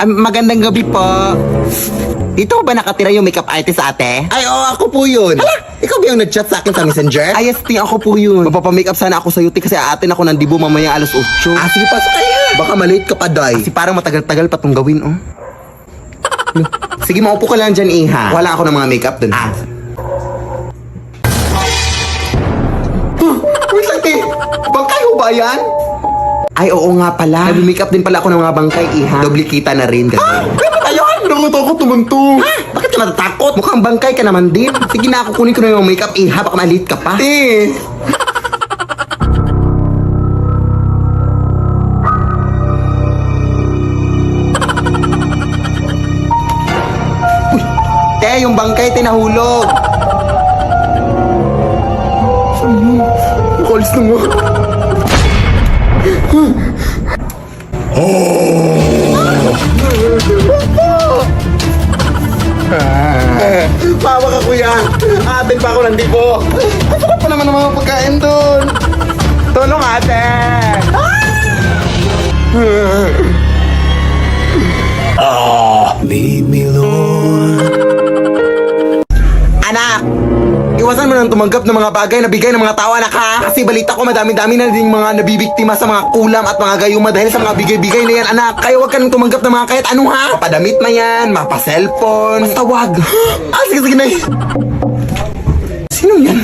Magandang gabi po. Dito ba nakatira yung makeup artist ate? Ay, oo, ako po yun. Hala, ikaw ba yung nag-chat sa akin sa messenger? Ay, yes, ako po yun. Magpapamakeup sana ako sa UT kasi aatin ako ng Dibo mamaya alas 8. Sige, pasok kaya. Baka malate ka pa, day. Kasi parang matagal-tagal pa itong gawin, oh. Sige, maupo ka lang dyan, iha. Wala ako ng mga makeup dun. Wait lang, te. Bangkay ho ba yan? Ay, oo nga pala. Nag-makeup din pala ako ng mga bangkay, iha. Doble kita na rin. Pwede ba yun? Nakot ako tumunto. Bakit ka natatakot? Mukhang bangkay ka naman din. Sige na, kukunin ko na yung makeup, iha. Baka malit ka pa. Te. Te, yung bangkay, tinahulog. Makalis na mo. Pawa ka, kuya. Atin pa ako ng Dibo. Masarap pa naman ang mga pagkain doon. Tulong, ate. Leave me alone. Anak, iwasan mo nang tumanggap ng mga bagay na bigay ng mga tao, anak, ha? Kasi balita ko madami-dami na din mga nabibiktima sa mga kulam at mga gayuma dahil sa mga bigay-bigay na yan, anak. Kaya huwag ka nang tumanggap ng mga kahit ano, ha? Mapadamit man yan, mapa-cellphone. Basta wag. Sige, na. Sino yan?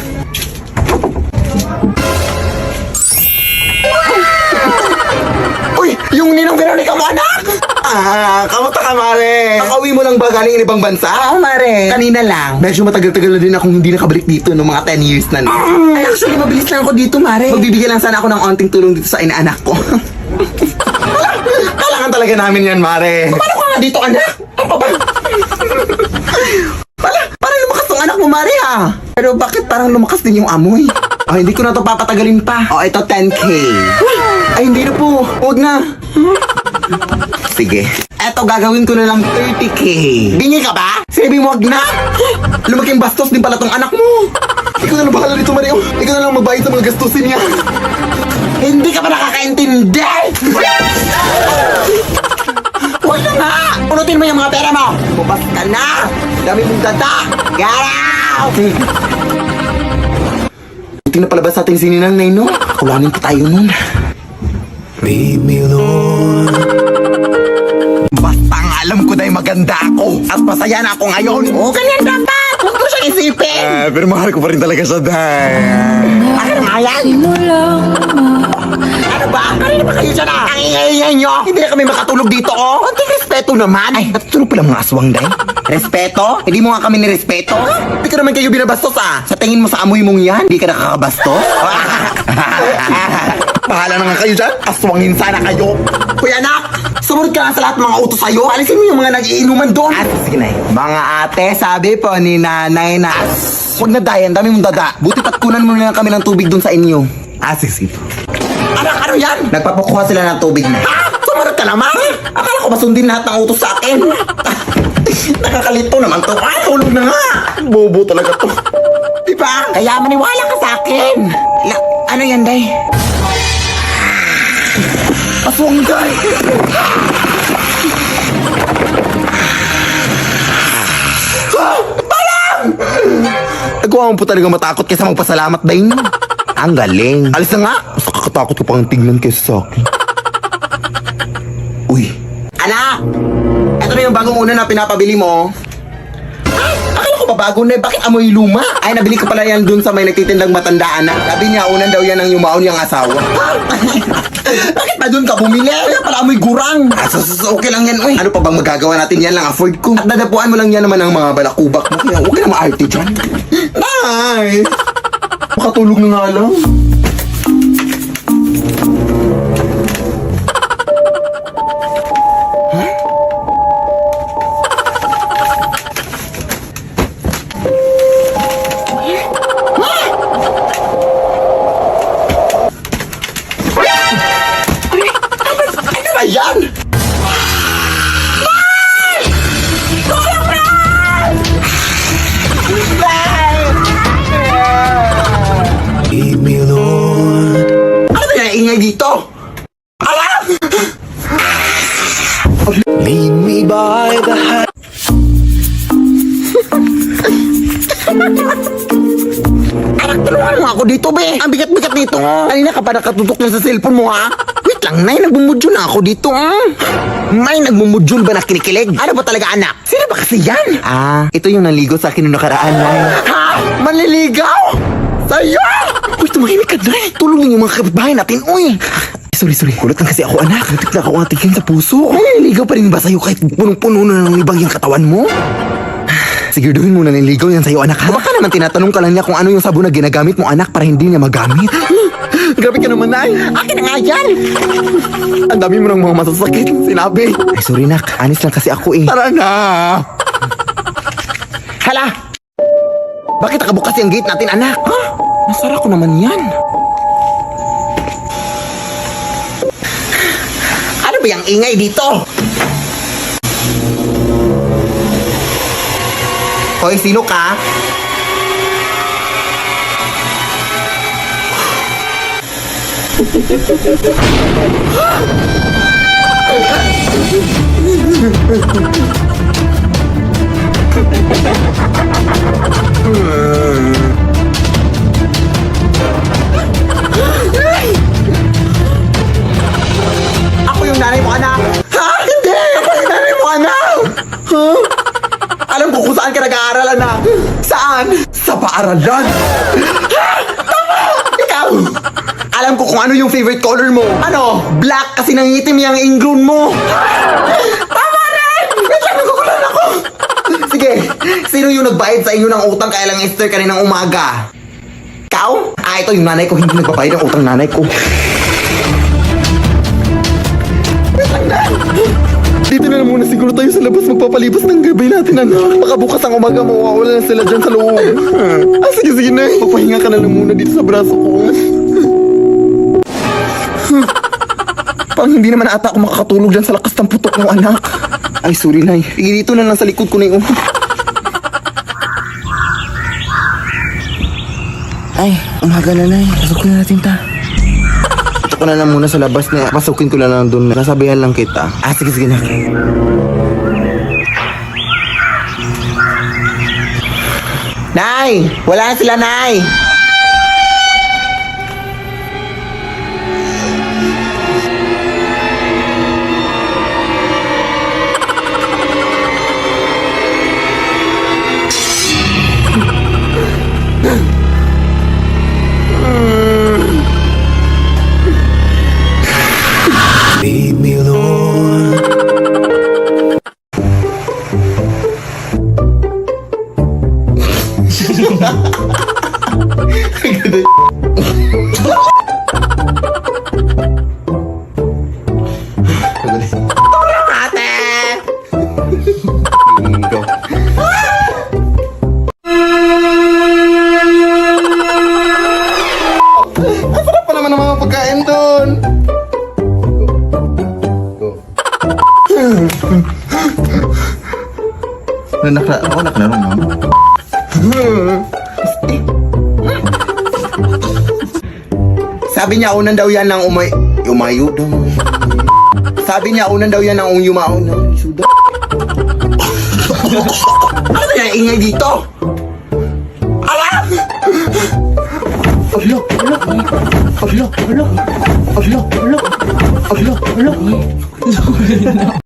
Uy, yung ninong Veronica mo, anak! Kamusta ka, Mare? Nakauwi mo lang ba galing ibang bansa? Oo, Mare. Kanina lang. Medyo matagal-tagal na din akong hindi nakabalik dito no mga 10 years na. Ay, actually, mabilis lang ako dito, Mare. Magbibigay lang sana ako ng onting tulong dito sa inaanak ko. Kailangan talaga namin yan, Mare. Paano ka nga dito, anak? Ano ba? Parang lumakas ang anak mo, Mare, ha? Pero bakit parang lumakas din yung amoy? Oh, hindi ko na to papatagalin pa. Oh, ito 10K. Ay, hindi na po. Huwag na. Sige. Eto, gagawin ko na lang 30K. Bingi ka ba? Sabi mo, wag na. Lumaking bastos din pala tong anak mo. Ikaw na lang bahala dito, Mario. Ikaw na lang magbayad sa mga gastusin niya. Hindi ka ba nakakaintindi? Huwag na nga! Punutin mo yung mga pera mo! Bubas ka na! Dami mong dada! Get out! Buti na palabas sa ating sininang no? Kulanin pa tayo nun. Leave me alone. Basta nga alam ko na yung maganda ako at masaya na ako ngayon. Oo, ganyan dapat! Huwag ko siyang isipin! Pero mahal ko pa rin talaga siya, Day. Ano nga yan? Ano ba? Kanina ba kayo dyan, Ang ingay-ingay nyo! Hindi na kami makatulog dito, oh! Konting respeto naman! Ay, natutulog pala mga aswang, Day. Respeto? Hindi mo nga kami nirespeto? Hindi ka naman kayo binabastos, ah! Sa tingin mo sa amoy mong yan, hindi ka nakakabastos? Bahala na nga kayo dyan. Aswangin sana kayo. Kuya anak, sumunod ka lang sa lahat ng mga utos sa'yo. Alisin mo yung mga nag-iinuman doon. Sige na. Mga ate, sabi po ni nanay na huwag na dayan, dami mong dada. Buti patkunan mo na lang kami ng tubig doon sa inyo. Sige. Anak, ano yan? Nagpapakuha sila ng tubig na. Sumunod ka naman. Akala ko masundin lahat ng utos sa akin. Nakakalito naman to. Tulog na nga. Bobo talaga to. Diba? Kaya maniwala ka sa akin. Ano yan, Day? Aswang, Day. Nagawa mo po talaga matakot kaysa magpasalamat, Day. Ang galing. Alis na nga. Mas nakakatakot ka pang tignan kaysa sa akin. Uy. Anak! Ito na yung bagong una na pinapabili mo. Ay, akala ko ba bago na? Bakit amoy luma? Ay, nabili ko pala yan dun sa may nagtitindang matandaan na. Sabi niya, unan daw yan ang yumaon niyang asawa. Bakit ba dun ka bumili? Kaya pala amoy gurang. Okay lang yan, uy. Ano pa bang magagawa natin yan lang afford ko? At nadapuan mo lang yan naman ang mga balakubak mo. Kaya huwag ka na maarte dyan. Nay! Makatulog na nga lang. Ayan! Leave me alone. Ano ba yung ingay dito? Alam! Leave me me by the hand. Anak, tulungan mo ako dito, be. Ang bigat-bigat nito. Kanina ka pa nakatutok na sa cellphone mo, ha? Wait lang, Nay. Nagbumudyo na ako dito, May nagmumudyo ba na kinikilig? Ano ba talaga, anak? Sino ba kasi yan? Ito yung naligo sa akin noong nakaraan, Nay. Ha? Manliligaw? Sa'yo? Uy, tumahimik ka, Nay. Tulong yung mga kapitbahay natin, uy. Sorry. Kulat lang kasi ako, anak. Natik na ako atikin sa puso. Manliligaw pa rin ba sa'yo kahit punong-puno na ng libang yung katawan mo? Siguraduhin mo na niligaw yan sa'yo, anak, ha? Baka naman tinatanong ka lang niya kung ano yung sabon na ginagamit mo, anak, para hindi niya magamit. Grabe ka naman, Nay. Akin na nga yan. Ang dami mo ng mga masasakit sinabi. Ay, sorry, nak. Honest lang kasi ako, eh. Tara na. Hala! Bakit nakabukas yung gate natin, anak? Ha? Nasara ko naman yan. Ano ba yung ingay dito? Hoy, sino ka? Ako yung nanay mo, anak. Ha? Hindi! Ako yung nanay mo, anak. Huh? Alam ko kung saan ka nag-aaral, anak. Saan? Sa paaralan. Tama! Ikaw! Alam ko kung ano yung favorite color mo. Ano? Black kasi nangitim yung ingrown mo. Tama rin! Wait lang, nagugulan ako. Sige, sino yung nagbayad sa inyo ng utang kaya lang Esther kaninang umaga? Ikaw? Ito yung nanay ko, hindi nagbabayad ng utang nanay ko. Dito na lang muna siguro tayo sa labas magpapalibas ng gabi natin, anak. Baka bukas ang umaga mawawala na sila dyan sa loob. Sige na. Magpahinga ka na lang muna dito sa braso ko. Pang hindi naman ata ako makakatulog dyan sa lakas ng putok mo, anak. Ay, sorry, Nay. Sige, dito na lang sa likod ko na yung... Ay, umaga na, Nay. Pasukin na natin ta. Ito ko na lang muna sa labas na pasukin ko na lang doon. Nasabihan lang kita. Sige na. Nay! Wala na sila, Nay! Leave me alone. Ate! Ang sarap pa naman ng mga pagkain doon. Ako naklaro mo. Sabi niya, unan daw yan ng umayo daw. Sabi niya, unan daw yan ng yumaon. Suda. Ano yan, ingay dito? Ala! Ala.